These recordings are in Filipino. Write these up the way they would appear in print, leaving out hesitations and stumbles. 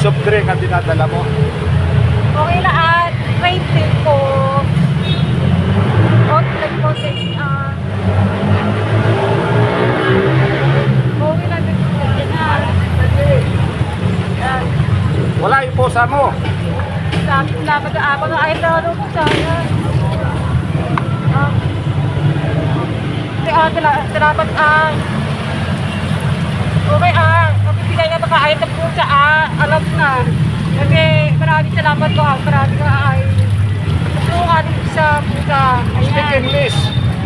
soft drink ang dinadala mo? Okay lang, trade din po. Outlet po sa okay lang din po. Yan. Wala yung posa mo. Salamat na ako na ay laro po sana. Salamat okay kapipilay na makaayat na po sa alam na. Kasi maraming salamat po maraming ay tulungan sa puta. Speak English.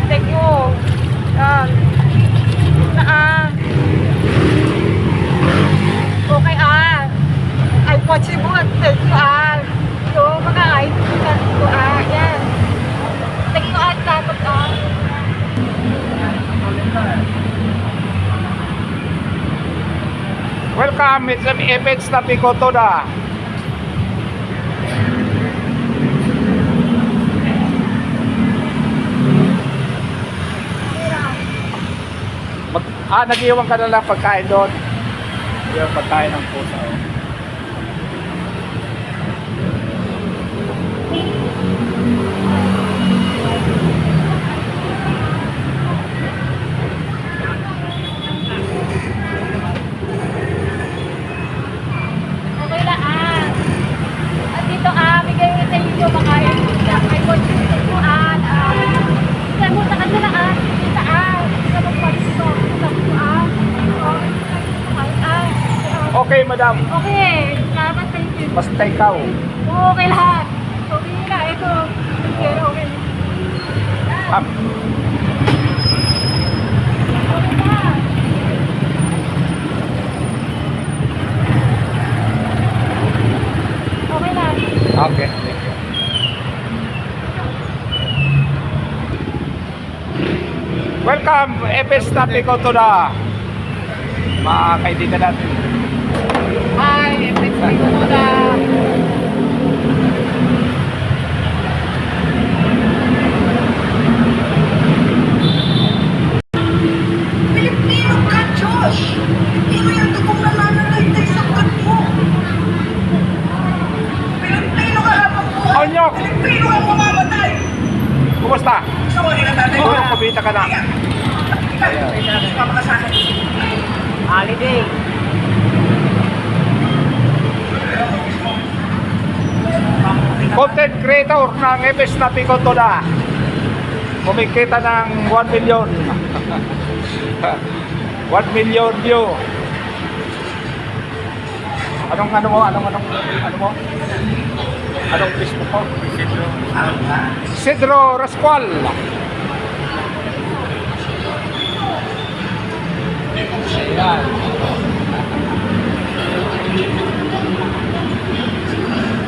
Thank you. Okay ay possible. Thank you so mga ay yan. Thank you salamat Welcome, it's an event na Picotoda. Nag-iwan ka na lang pagkain doon. Yung pagkain ng pusa. Okay lang At dito bigay sa inyo makain ay content po sa mo sa kanila sa magpapito Okay, madam. okay salamat thank you Basta ikaw. okay lahat okay na ito okay Ah, okay na okay. Welcome, event na Picotoda. Mga kaibigan natin. hi it's Picotoda Pilipino ka, Josh! Pilipino yung dugong nananalitay sa ugat mo! Pilipino ka habang buhay! Onyok! Pilipino ang mamamatay! Kumusta? Sorry na tatay Oo, kumita ka na. Papa ka sa akin. holiday Content creator ng event na Picotoda. Kumikita ng 1 million. 1 million view. Anong mo? Anong Facebook mo? Isidro Rascual. Ayan.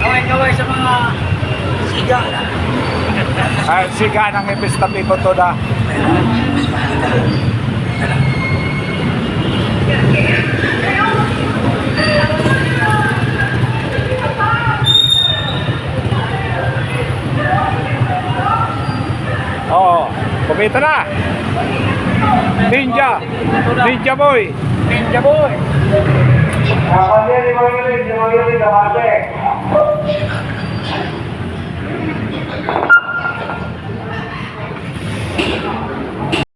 Kaway-kaway sa mga siga. Siga ng event na Picotoda. Oo, kumita na. Ninja boy. Ninja boy! Ninja boy.